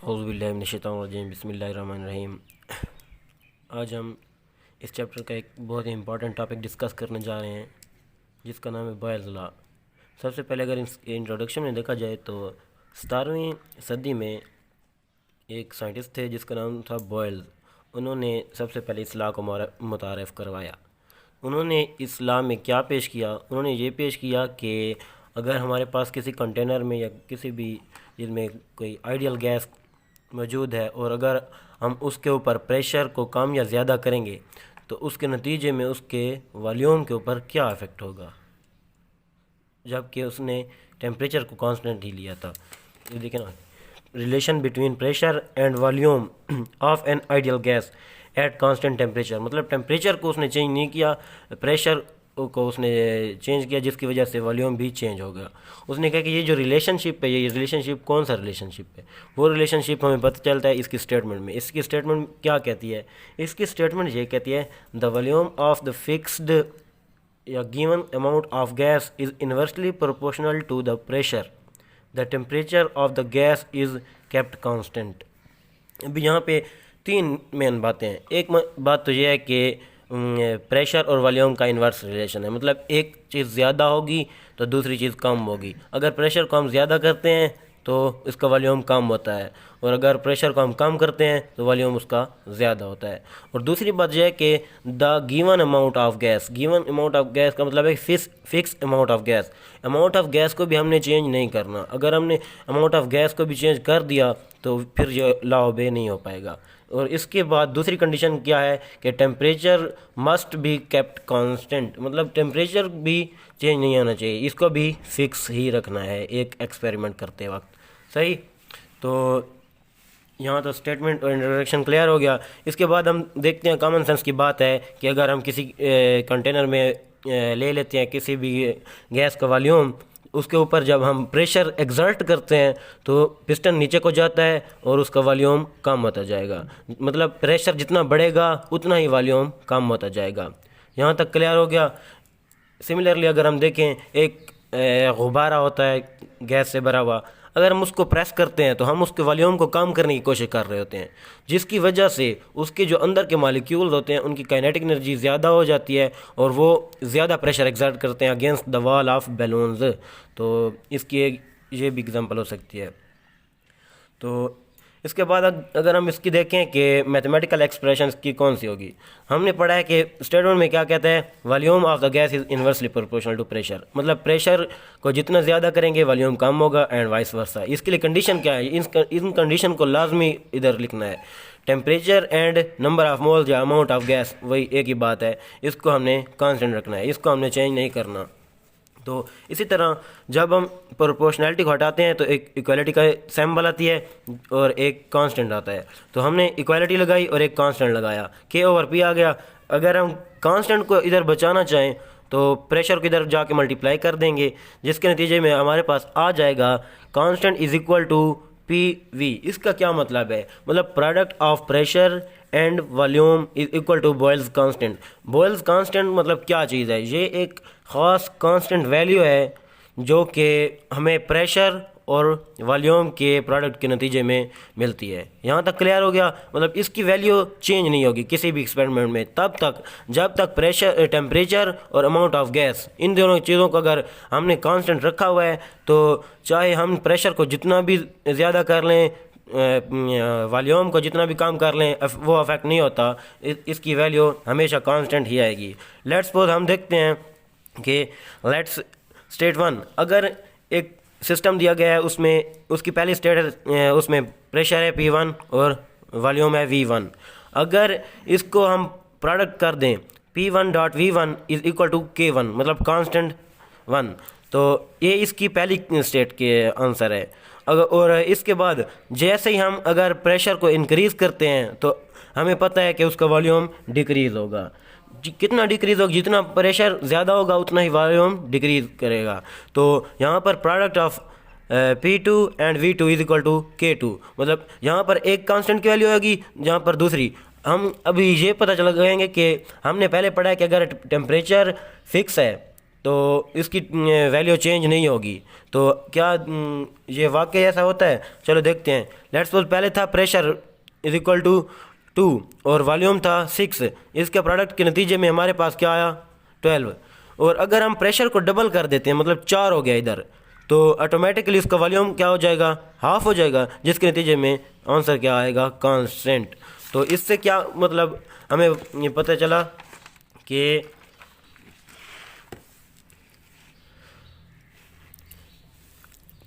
औज़ुबिल्लाहिमिनश्शैतानिर्रजीम बिस्मिल्लाहिर्रहमानिर्रहीम। आज हम इस चैप्टर का एक बहुत ही इंपॉर्टेंट टॉपिक डिस्कस करने जा रहे हैं जिसका नाम है बॉयल्स लॉ। सबसे पहले अगर इस इंट्रोडक्शन में देखा जाए तो 17वीं सदी में एक साइंटिस्ट थे जिसका नाम था बॉयल्स। उन्होंने सबसे पहले इस लॉ को मुतारफ़ करवाया। उन्होंने इस लॉ में क्या पेश किया? उन्होंने ये पेश किया कि अगर हमारे पास किसी कंटेनर में या किसी भी जिसमें कोई आइडियल गैस मौजूद है और अगर हम उसके ऊपर प्रेशर को कम या ज़्यादा करेंगे तो उसके नतीजे में उसके वॉल्यूम के ऊपर क्या इफ़ेक्ट होगा, जबकि उसने टेम्परेचर को कांस्टेंट ही लिया था। ये देखें ना, relation between pressure and volume of an ideal gas at constant temperature. मतलब टेम्परेचर को उसने चेंज नहीं किया, प्रेशर को उसने चेंज किया जिसकी वजह से वॉल्यूम भी चेंज हो गया। उसने कहा कि ये जो रिलेशनशिप है, ये रिलेशनशिप कौन सा रिलेशनशिप है? वो रिलेशनशिप हमें पता चलता है इसकी स्टेटमेंट में। इसकी स्टेटमेंट क्या कहती है? इसकी स्टेटमेंट ये कहती है the volume of the fixed या given amount of gas is inversely proportional to the pressure, the temperature of the gas is kept constant. अभी यहाँ पे तीन मेन बातें हैं। एक बात तो ये है कि प्रेशर और वॉल्यूम का इन्वर्स रिलेशन है, मतलब एक चीज़ ज़्यादा होगी तो दूसरी चीज़ कम होगी। अगर प्रेशर को हम ज़्यादा करते हैं तो इसका वॉल्यूम कम होता है, और अगर प्रेशर को हम कम करते हैं तो वॉल्यूम उसका ज़्यादा होता है। और दूसरी बात यह है कि the given amount of gas, given amount of gas का मतलब है fix amount of gas. Amount of gas को भी हमने चेंज नहीं करना। अगर हमने अमाउंट ऑफ गैस को भी चेंज कर दिया तो फिर ये लॉ ओबे नहीं हो पाएगा। और इसके बाद दूसरी कंडीशन क्या है कि temperature must be kept constant, मतलब टेम्परेचर भी चेंज नहीं होना चाहिए, इसको भी फिक्स ही रखना है एक एक्सपेरिमेंट करते वक्त। सही, तो यहाँ तो स्टेटमेंट और इंट्रोडक्शन क्लियर हो गया। इसके बाद हम देखते हैं, कॉमन सेंस की बात है कि अगर हम किसी कंटेनर में ले लेते हैं किसी भी गैस का वॉल्यूम, उसके ऊपर जब हम प्रेशर एक्सर्ट करते हैं तो पिस्टन नीचे को जाता है और उसका वॉल्यूम कम होता जाएगा। मतलब प्रेशर जितना बढ़ेगा उतना ही वॉल्यूम कम होता जाएगा। यहाँ तक क्लियर हो गया। सिमिलरली अगर हम देखें, एक गुब्बारा होता है गैस से भरा हुआ, अगर हम उसको प्रेस करते हैं तो हम उसके वॉल्यूम को कम करने की कोशिश कर रहे होते हैं, जिसकी वजह से उसके जो अंदर के मॉलिक्यूल्स होते हैं उनकी काइनेटिक एनर्जी ज़्यादा हो जाती है और वो ज़्यादा प्रेशर एक्सर्ट करते हैं against the wall of balloons. तो इसकी एक ये भी एग्जांपल हो सकती है। तो इसके बाद अगर हम इसकी देखें कि मैथमेटिकल एक्सप्रेशन की कौन सी होगी, हमने पढ़ा है कि स्टेटमेंट में क्या कहता है, volume of the gas is inversely proportional to pressure. मतलब प्रेशर को जितना ज़्यादा करेंगे वॉल्यूम कम होगा एंड वाइस वर्सा। इसके लिए कंडीशन क्या है? इन कंडीशन को लाजमी इधर लिखना है। Temperature and number of moles या अमाउंट ऑफ गैस वही एक ही बात है, इसको हमने कांस्टेंट रखना है, इसको हमने चेंज नहीं करना। तो इसी तरह जब हम प्रोपोर्शनैलिटी को हटाते हैं तो एक इक्वालिटी का सिंबल आती है और एक कांस्टेंट आता है। तो हमने इक्वालिटी लगाई और एक कांस्टेंट लगाया, के ओवर पी आ गया। अगर हम कांस्टेंट को इधर बचाना चाहें तो प्रेशर को इधर जाके मल्टीप्लाई कर देंगे, जिसके नतीजे में हमारे पास आ जाएगा constant is equal to P V. इसका क्या मतलब है? मतलब product of pressure and volume is equal to Boyle's constant. Boyle's constant मतलब क्या चीज़ है? ये एक ख़ास कांस्टेंट वैल्यू है जो कि हमें प्रेशर और वॉल्यूम के प्रोडक्ट के नतीजे में मिलती है। यहाँ तक क्लियर हो गया? मतलब इसकी वैल्यू चेंज नहीं होगी किसी भी एक्सपेरिमेंट में तब तक जब तक प्रेशर, टेम्परेचर और अमाउंट ऑफ गैस, इन दोनों चीज़ों को अगर हमने कांस्टेंट रखा हुआ है तो चाहे हम प्रेशर को जितना भी ज़्यादा कर लें, वॉल्यूम को जितना भी कम कर लें, वो अफेक्ट नहीं होता। इसकी वैल्यू हमेशा कांस्टेंट ही आएगी। लेट्स सपोज हम देखते हैं कि लेट्स स्टेट वन, अगर एक सिस्टम दिया गया है उसमें उसकी पहली स्टेट है, उसमें प्रेशर है P1 और वॉल्यूम है V1। अगर इसको हम प्रोडक्ट कर दें P1 dot V1 is equal to K1, मतलब कांस्टेंट 1, तो ये इसकी पहली स्टेट के आंसर है। अगर और इसके बाद जैसे ही हम अगर प्रेशर को इंक्रीज़ करते हैं तो हमें पता है कि उसका वॉल्यूम डिक्रीज़ होगा। कितना डिक्रीज़ होगा? जितना प्रेशर ज़्यादा होगा उतना ही वॉल्यूम डिक्रीज़ करेगा। तो यहाँ पर product of P2 and V2 is equal to K2, मतलब यहाँ पर एक कांस्टेंट की वैल्यू होगी, जहाँ पर दूसरी। हम अभी ये पता चल गएंगे कि हमने पहले पढ़ा है कि अगर टेम्परेचर फिक्स है तो इसकी वैल्यू चेंज नहीं होगी। तो क्या ये वाकई ऐसा होता है? चलो देखते हैं। लेट्स सपोज पहले था प्रेशर इज इक्वल टू 2 और वॉल्यूम था 6। इसके प्रोडक्ट के नतीजे में हमारे पास क्या आया? 12। और अगर हम प्रेशर को डबल कर देते हैं, मतलब 4 हो गया इधर, तो ऑटोमेटिकली इसका वॉल्यूम क्या हो जाएगा? हाफ हो जाएगा, जिसके नतीजे में आंसर क्या आएगा? कांस्टेंट। तो इससे क्या मतलब हमें ये पता चला कि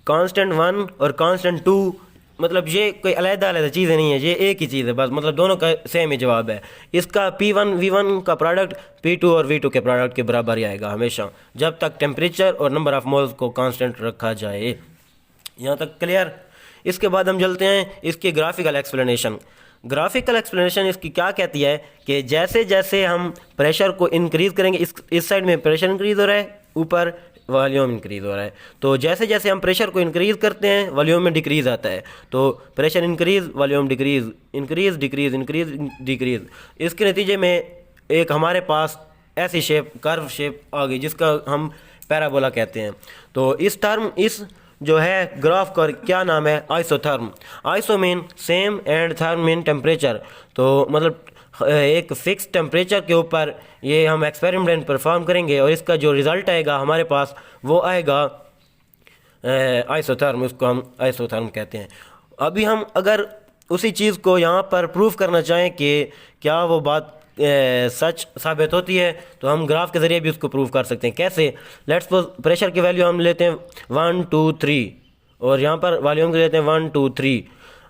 कांस्टेंट 1 और कांस्टेंट 2 मतलब ये कोई अलग-अलग चीज़ें नहीं है, ये एक ही चीज़ है बस, मतलब दोनों का सेम ही जवाब है। इसका P1 V1 का प्रोडक्ट P2 और V2 के प्रोडक्ट के बराबर ही आएगा हमेशा, जब तक टेम्परेचर और नंबर ऑफ मोल्स को कांस्टेंट रखा जाए। यहाँ तक क्लियर? इसके बाद हम चलते हैं इसकी ग्राफिकल एक्सप्लेनेशन। ग्राफिकल एक्सप्लेनेशन इसकी क्या कहती है कि जैसे जैसे हम प्रेशर को इंक्रीज़ करेंगे, इस साइड में प्रेशर इंक्रीज़ हो रहा है, ऊपर वॉल्यूम इंक्रीज़ हो रहा है। तो जैसे जैसे हम प्रेशर को इंक्रीज़ करते हैं, वॉल्यूम में डिक्रीज़ आता है। तो pressure increase, volume decrease, increase decrease, increase decrease. इसके नतीजे में एक हमारे पास ऐसी शेप, कर्व शेप आ गई, जिसका हम पैराबोला कहते हैं। तो इस जो है ग्राफ का क्या नाम है? Isotherm. Iso mean same and therm mean temperature. तो मतलब एक फिक्स टेम्परेचर के ऊपर ये हम एक्सपेरिमेंट परफॉर्म करेंगे और इसका जो रिज़ल्ट आएगा हमारे पास वो आएगा आइसोथर्म। उसको हम आइसोथर्म कहते हैं। अभी हम अगर उसी चीज़ को यहाँ पर प्रूव करना चाहें कि क्या वो बात सच साबित होती है, तो हम ग्राफ के ज़रिए भी उसको प्रूव कर सकते हैं। कैसे? लेट्स सपोज प्रेशर की वैल्यू हम लेते हैं 1 2 3 और यहाँ पर वॉल्यूम के लेते हैं 1 2 3।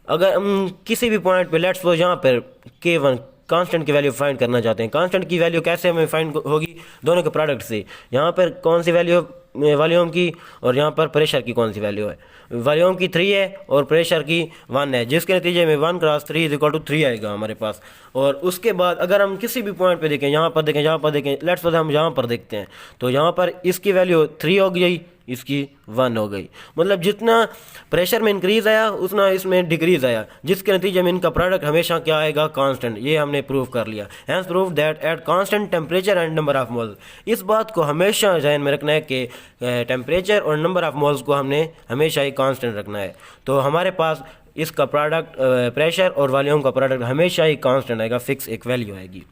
अगर हम किसी भी पॉइंट पे लेट्स सपोज यहाँ पर K1 कांस्टेंट की वैल्यू फाइंड करना चाहते हैं, कांस्टेंट की वैल्यू कैसे हमें फाइंड होगी? दोनों के प्रोडक्ट से। यहाँ पर कौन सी वैल्यू वॉल्यूम की और यहाँ पर प्रेशर की कौन सी वैल्यू है? वॉल्यूम की 3 है और प्रेशर की 1 है, जिसके नतीजे में 1 क्रॉस 3 इज इक्वल टू 3 आएगा हमारे पास। और उसके बाद अगर हम किसी भी पॉइंट पे देखें, यहाँ पर देखें, यहाँ पर देखें, लेट्स सपोज हम यहाँ पर देखते हैं, तो यहाँ पर इसकी वैल्यू 3 हो गई, इसकी 1 हो गई। मतलब जितना प्रेशर में इंक्रीज़ आया उतना इसमें डिक्रीज़ आया, जिसके नतीजे में इनका प्रोडक्ट हमेशा क्या आएगा? कांस्टेंट। ये हमने प्रूव कर लिया। Hence prove that at constant temperature and number of moles. इस बात को हमेशा ध्यान में रखना है कि टेम्परेचर और नंबर ऑफ मोल्स को हमने हमेशा ही कांस्टेंट रखना है। तो हमारे पास इसका प्रोडक्ट प्रेशर और वॉल्यूम का प्रोडक्ट हमेशा ही कांस्टेंट आएगा, फिक्स एक वैल्यू आएगी।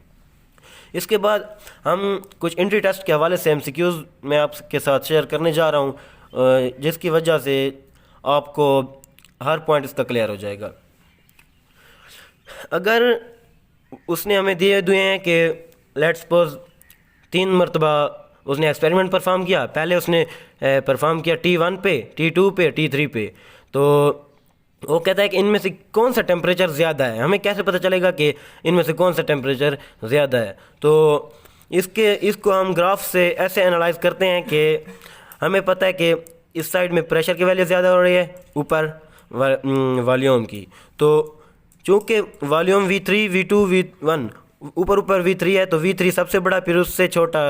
इसके बाद हम कुछ एंट्री टेस्ट के हवाले से MCQs मैं आपके साथ शेयर करने जा रहा हूँ, जिसकी वजह से आपको हर पॉइंट इसका क्लियर हो जाएगा। अगर उसने हमें दिए हुए हैं कि लेट्स सपोज 3 मरतबा उसने एक्सपेरिमेंट परफॉर्म किया। पहले उसने परफॉर्म किया T1 पे, T2 पे, T3 पे। तो वो कहता है कि इनमें से कौन सा टेम्परेचर ज़्यादा है। हमें कैसे पता चलेगा कि इनमें से कौन सा टेम्परेचर ज़्यादा है? तो इसको हम ग्राफ से ऐसे एनालाइज करते हैं कि हमें पता है कि इस साइड में प्रेशर की वैल्यू ज़्यादा हो रही है, ऊपर वॉल्यूम की। तो चूँकि वॉल्यूम V3 V2 V1 ऊपर V3 है, तो V3 सबसे बड़ा, फिर उससे छोटा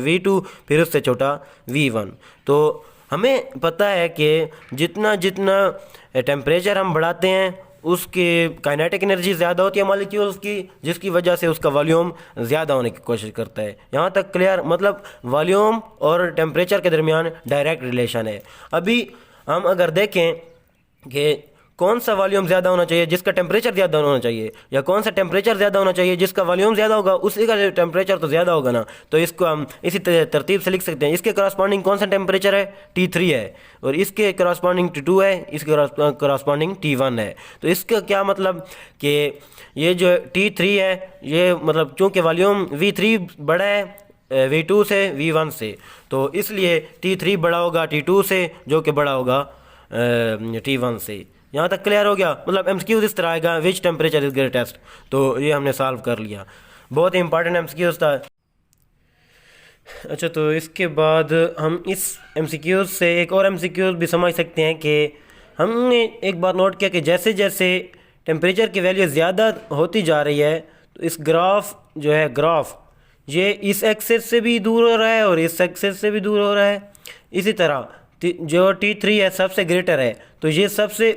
V2, फिर उससे छोटा V1। तो हमें पता है कि जितना जितना टेम्परेचर हम बढ़ाते हैं उसकी काइनेटिक एनर्जी ज़्यादा होती है मॉलिक्यूल्स की, जिसकी वजह से उसका वॉल्यूम ज़्यादा होने की कोशिश करता है। यहाँ तक क्लियर? मतलब वॉल्यूम और टेम्परेचर के दरमियान डायरेक्ट रिलेशन है। अभी हम अगर देखें कि कौन सा वॉल्यूम ज़्यादा होना चाहिए जिसका टेम्परेचर ज़्यादा होना चाहिए, या कौन सा टेम्परेचर ज़्यादा होना चाहिए जिसका वॉल्यूम ज़्यादा होगा, उसी का टेम्परेचर तो ज़्यादा होगा ना। तो इसको हम इसी तरतीब से लिख सकते हैं। इसके करस्पॉन्डिंग कौन सा टेम्परेचर है? T3 है, और इसके करस्पॉन्डिंग T2 है, इसके करस्पॉन्डिंग T1 है। तो इसका क्या मतलब कि ये जो T3 है, ये मतलब चूँकि वॉल्यूम V3 बड़ा है V2 से, V1 से, तो इसलिए T3 बड़ा होगा T2 से, जो कि बड़ा होगा T1 से। यहाँ तक क्लियर हो गया? मतलब MCQ इस तरह आएगा, विच टेम्परेचर इज ग्रेटेस्ट। तो ये हमने सॉल्व कर लिया। बहुत ही इंपॉर्टेंट MCQ था। अच्छा, तो इसके बाद हम इस MCQ से एक और MCQ भी समझ सकते हैं कि हमने एक बात नोट किया कि जैसे जैसे टेम्परेचर की वैल्यू ज़्यादा होती जा रही है, तो इस ग्राफ जो है, ग्राफ ये इस एक्सेस से भी दूर हो रहा है और इस एक्सेस से भी दूर हो रहा है। इसी तरह जो T3 है सबसे ग्रेटर है, तो ये सबसे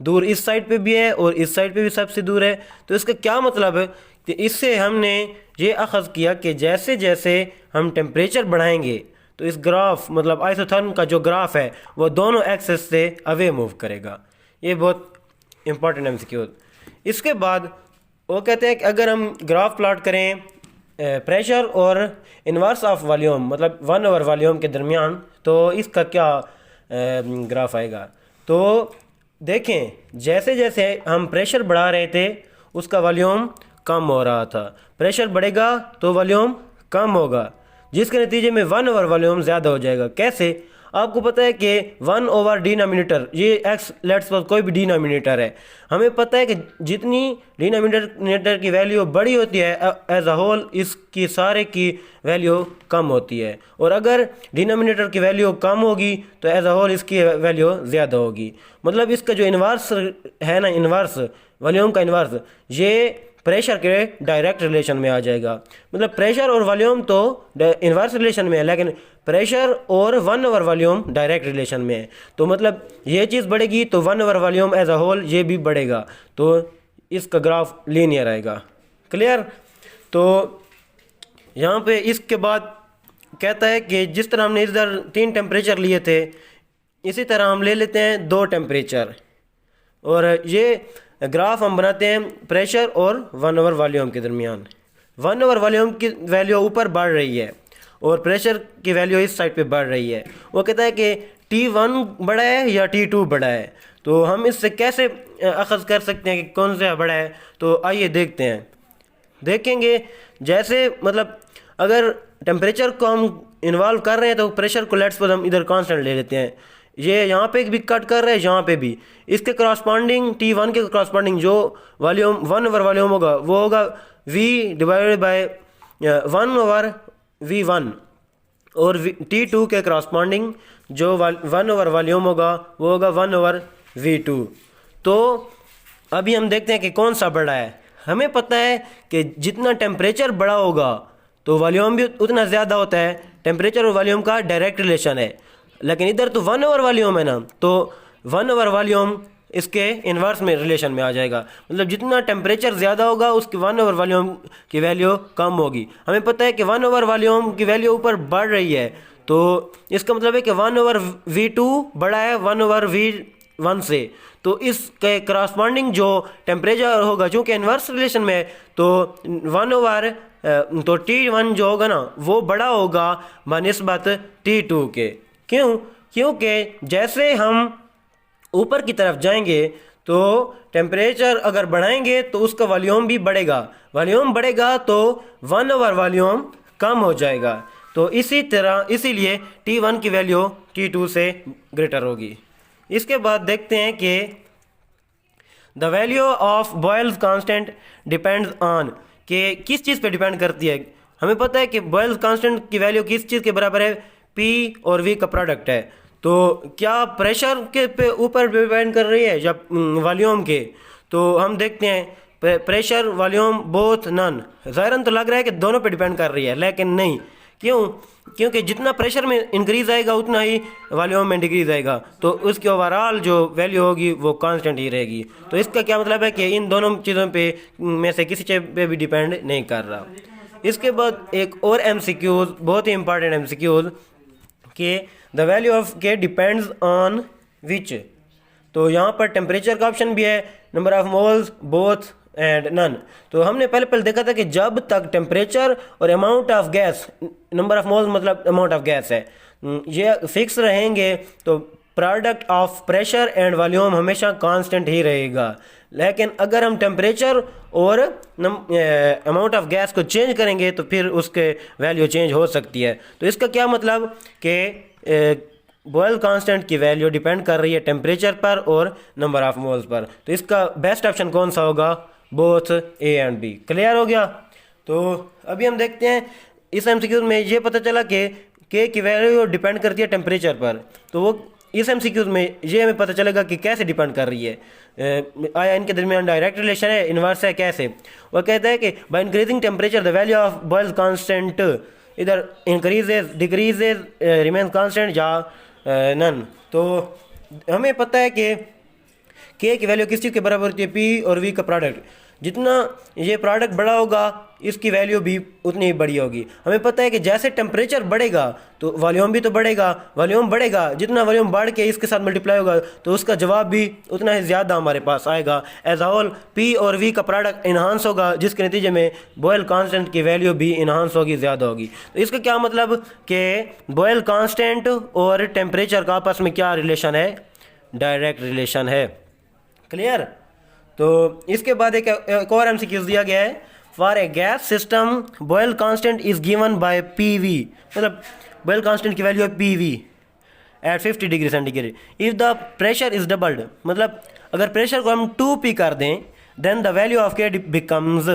दूर इस साइड पे भी है और इस साइड पे भी सबसे दूर है। तो इसका क्या मतलब है कि इससे हमने ये अखज़ किया कि जैसे जैसे हम टेम्परेचर बढ़ाएंगे तो इस ग्राफ मतलब आइसोथर्म का जो ग्राफ है वो दोनों एक्सेस से अवे मूव करेगा। ये बहुत इंपॉर्टेंट एमसीक्यू। इसके बाद वो कहते हैं कि अगर हम ग्राफ प्लॉट करें प्रेशर और इन्वर्स ऑफ वॉल्यूम मतलब 1/वॉल्यूम के दरमियान, तो इसका क्या ग्राफ आएगा। तो देखें जैसे जैसे हम प्रेशर बढ़ा रहे थे उसका वॉल्यूम कम हो रहा था, प्रेशर बढ़ेगा तो वॉल्यूम कम होगा, जिसके नतीजे में 1/वॉल्यूम ज़्यादा हो जाएगा। कैसे? आपको पता है कि 1/डिनोमिनेटर, ये एक्स लेट्स सपोज कोई भी डिनोमिनेटर है, हमें पता है कि जितनी डिनोमिनेटर की वैल्यू बड़ी होती है एज अ होल इसकी सारे की वैल्यू कम होती है, और अगर डिनोमिनेटर की वैल्यू कम होगी तो एज अ होल इसकी वैल्यू ज़्यादा होगी। मतलब इसका जो इन्वर्स है ना, इन्वर्स वॉल्यूम का इन्वर्स, ये प्रेशर के डायरेक्ट रिलेशन में आ जाएगा। मतलब प्रेशर और वॉल्यूम तो इन्वर्स रिलेशन में है, लेकिन प्रेशर और 1/वॉल्यूम डायरेक्ट रिलेशन में है। तो मतलब ये चीज़ बढ़ेगी तो 1/वॉल्यूम एज अ होल ये भी बढ़ेगा, तो इसका ग्राफ लीनियर आएगा। क्लियर? तो यहाँ पे इसके बाद कहता है कि जिस तरह हमने इधर 3 टेम्परेचर लिए थे, इसी तरह हम ले लेते हैं 2 टेम्परेचर, और ये ग्राफ हम बनाते हैं प्रेशर और 1/वॉल्यूम के दरमियान। 1/वॉल्यूम की वैल्यू ऊपर बढ़ रही है और प्रेशर की वैल्यू इस साइड पे बढ़ रही है। वो कहता है कि T1 बड़ा है या T2 बड़ा है, तो हम इससे कैसे अखज़ कर सकते हैं कि कौन सा बड़ा है। तो आइए देखते हैं। देखेंगे जैसे मतलब अगर टेम्परेचर को हम इन्वॉल्व कर रहे हैं तो प्रेशर को लेट्स सपोज हम इधर कांस्टेंट ले लेते हैं, ये यहाँ पे भी कट कर रहे हैं, यहाँ पे भी। इसके करस्पॉन्डिंग T1 के करस्पॉन्डिंग जो वॉल्यूम 1/वॉल्यूम होगा वो होगा V डिवाइडेड बाय 1/V1, और T2 के करस्पॉन्डिंग जो 1/वॉल्यूम होगा वो होगा 1/V2। तो अभी हम देखते हैं कि कौन सा बड़ा है। हमें पता है कि जितना टेम्परेचर बड़ा होगा तो वॉल्यूम भी उतना ज़्यादा होता है, टेम्परेचर और वॉल्यूम का डायरेक्ट रिलेशन है। लेकिन इधर तो 1/वॉल्यूम है ना, तो 1/वॉल्यूम इसके इन्वर्स में रिलेशन में आ जाएगा। मतलब जितना टेम्परेचर ज़्यादा होगा उसकी 1/वॉल्यूम की वैल्यू कम होगी। हमें पता है कि 1/वॉल्यूम की वैल्यू ऊपर बढ़ रही है, तो इसका मतलब है कि 1/V2 बड़ा है 1/V1 से। तो इसके करस्पॉन्डिंग जो टेम्परेचर होगा चूँकि इन्वर्स रिलेशन में है, तो तो T1 जो होगा ना वो बड़ा होगा बनिस्बत T2 के। क्यों? क्योंकि जैसे हम ऊपर की तरफ जाएंगे तो टेम्परेचर अगर बढ़ाएंगे तो उसका वॉल्यूम भी बढ़ेगा, वॉल्यूम बढ़ेगा तो 1/वॉल्यूम कम हो जाएगा। तो इसी तरह इसीलिए T1 की वैल्यू T2 से ग्रेटर होगी। इसके बाद देखते हैं कि the value of Boyle's constant depends on, कि किस चीज़ पे डिपेंड करती है। हमें पता है कि बॉयल्स कांस्टेंट की वैल्यू किस चीज़ के बराबर है, P और V का प्रोडक्ट है। तो क्या प्रेशर के पे ऊपर डिपेंड कर रही है या वॉल्यूम के? तो हम देखते हैं प्रेशर वॉल्यूम बोथ नन। ज़ाहिरन तो लग रहा है कि दोनों पे डिपेंड कर रही है, लेकिन नहीं। क्यों? क्योंकि जितना प्रेशर में इंक्रीज़ आएगा उतना ही वॉल्यूम में डिक्रीज़ आएगा, तो उसकी ओवरऑल जो वैल्यू होगी वो कांस्टेंट ही रहेगी। तो इसका क्या मतलब है कि इन दोनों चीज़ों पे में से किसी चीज़ पे भी डिपेंड नहीं कर रहा। इसके बाद एक और MCQs, बहुत ही इंपॉर्टेंट MCQs, कि the value of K depends on which. तो यहाँ पर टेम्परेचर का ऑप्शन भी है, number of moles, both and none. तो हमने पहले देखा था कि जब तक टेम्परेचर और amount of gas, number of moles मतलब अमाउंट ऑफ गैस है, ये फिक्स रहेंगे तो product of pressure and volume हमेशा कांस्टेंट ही रहेगा। लेकिन अगर हम टेम्परेचर और अमाउंट ऑफ गैस को चेंज करेंगे तो फिर उसके वैल्यू चेंज हो सकती है। तो इसका क्या मतलब कि बॉयल कांस्टेंट की वैल्यू डिपेंड कर रही है टेम्परेचर पर और नंबर ऑफ मोल्स पर। तो इसका बेस्ट ऑप्शन कौन सा होगा? Both A and B। Clear हो गया? तो अभी हम देखते हैं इस MCQ में ये पता चला कि K की वैल्यू डिपेंड करती है टेम्परेचर पर। तो वो इस MCQ में ये हमें पता चलेगा कि कैसे डिपेंड कर रही है। आया इनके दरमियान डायरेक्ट रिलेशन है, इन्वर्स है, कैसे? वो कहता है कि by increasing temperature the value of Boyle constant इधर इंक्रीजेज, डिक्रीजेज, रिमेन कांस्टेंट या नन। तो हमें पता है कि के की वैल्यू किस चीज़ के बराबर होती है, पी और वी का प्रोडक्ट। जितना ये प्रोडक्ट बड़ा होगा इसकी वैल्यू भी उतनी ही बड़ी होगी। हमें पता है कि जैसे टेम्परेचर बढ़ेगा तो वॉल्यूम भी तो बढ़ेगा, वॉल्यूम बढ़ेगा, जितना वॉल्यूम बढ़ के इसके साथ मल्टीप्लाई होगा तो उसका जवाब भी उतना ही ज़्यादा हमारे पास आएगा। एज अ होल पी और वी का प्रोडक्ट इन्हांस होगा, जिसके नतीजे में बॉयल कांस्टेंट की वैल्यू भी इन्हांस होगी, ज़्यादा होगी। तो इसका क्या मतलब कि बॉयल कांस्टेंट और टेम्परेचर का आपस में क्या रिलेशन है, डायरेक्ट रिलेशन है। क्लियर। तो इसके बाद एक और एमसीक्यूज दिया गया है, for a gas system Boyle constant is given by P V, मतलब बॉयल कांस्टेंट की वैल्यू है P V at 50 degree centigrade if the pressure is doubled, मतलब अगर प्रेशर को हम 2p कर दें then the value of K becomes,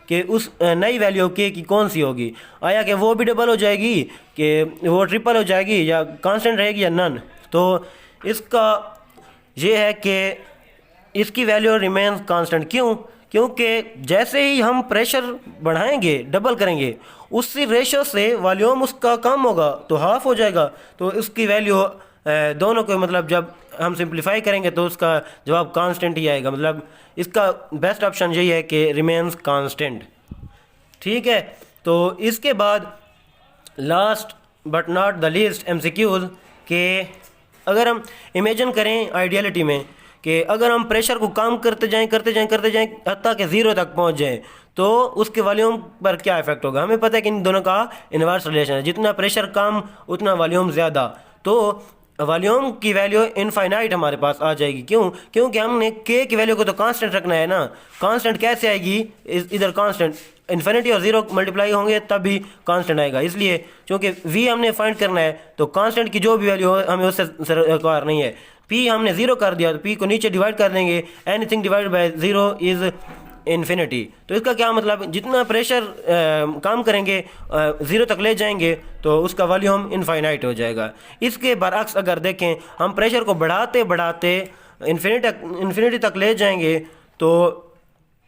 कि उस नई वैल्यू के की कौन सी होगी, आया कि वो भी डबल हो जाएगी कि वो ट्रिपल हो जाएगी या कांस्टेंट रहेगी या नन। तो इसका ये है कि इसकी वैल्यू रिमेन्स कांस्टेंट। क्यों? क्योंकि जैसे ही हम प्रेशर बढ़ाएंगे, डबल करेंगे, उसी रेशो से वॉल्यूम उसका कम होगा तो हाफ हो जाएगा। तो इसकी वैल्यू दोनों को मतलब जब हम सिंप्लीफाई करेंगे तो उसका जवाब कांस्टेंट ही आएगा। मतलब इसका बेस्ट ऑप्शन यही है कि रिमेन्स कांस्टेंट। ठीक है। तो इसके बाद last but not the least MCQs के अगर हम इमेजिन करें आइडियलिटी में कि अगर हम प्रेशर को कम करते जाएं हत्ता कि ज़ीरो तक पहुंच जाएं तो उसके वॉल्यूम पर क्या इफेक्ट होगा। हमें पता है कि इन दोनों का इन्वर्स रिलेशन है, जितना प्रेशर कम उतना वॉल्यूम ज़्यादा। तो वॉल्यूम की वैल्यू इनफाइनाइट हमारे पास आ जाएगी। क्यों? क्योंकि हमने के की वैल्यू को तो कांस्टेंट रखना है ना। कांस्टेंट कैसे आएगी, इधर कांस्टेंट इन्फिनिटी और जीरो मल्टीप्लाई होंगे तब भी कांस्टेंट आएगा। इसलिए क्योंकि वी हमने फाइंड करना है तो कांस्टेंट की जो भी वैल्यू हो हमें उससे रिक्वायर नहीं है। पी हमने ज़ीरो कर दिया तो पी को नीचे डिवाइड कर देंगे, anything divide by zero is infinity. तो इसका क्या मतलब, जितना प्रेशर काम करेंगे ज़ीरो तक ले जाएंगे तो उसका वॉल्यूम इनफाइनाइट हो जाएगा। इसके बरअक्स अगर देखें, हम प्रेशर को बढ़ाते बढ़ाते इन्फिनिटी तक ले जाएंगे तो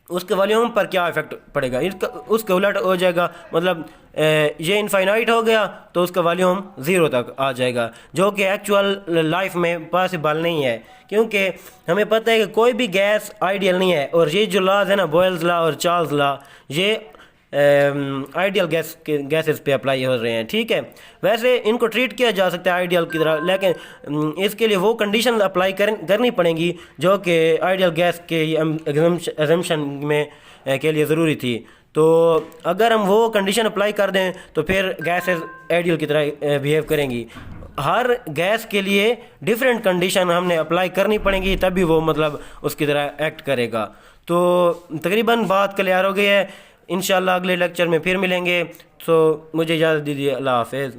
उसके वॉल्यूम पर क्या इफेक्ट पड़ेगा, इसका उसके उलट हो जाएगा। मतलब ये इनफाइनाइट हो गया तो उसका वॉल्यूम ज़ीरो तक आ जाएगा, जो कि एक्चुअल लाइफ में पॉसिबल नहीं है। क्योंकि हमें पता है कि कोई भी गैस आइडियल नहीं है, और ये जो लॉज है ना, बॉयल्स लॉ और चार्ल्स लॉ, ये आइडियल गैसेस पे अप्लाई हो रहे हैं। ठीक है। वैसे इनको ट्रीट किया जा सकता है आइडियल की तरह, लेकिन इसके लिए वो कंडीशन अप्लाई करनी पड़ेंगी जो कि आइडियल गैस के एग्जम्पशन में के लिए ज़रूरी थी। तो अगर हम वो कंडीशन अप्लाई कर दें तो फिर गैसेस आइडियल की तरह बिहेव करेंगी। हर गैस के लिए डिफरेंट कंडीशन हमने अप्लाई करनी पड़ेंगी तभी वो मतलब उसकी तरह एक्ट करेगा। तो तकरीबन बात क्लियर हो गई है। इंशाल्लाह अगले लेक्चर में फिर मिलेंगे। तो मुझे इजाज़त दीजिए। अल्लाह हाफ़िज़।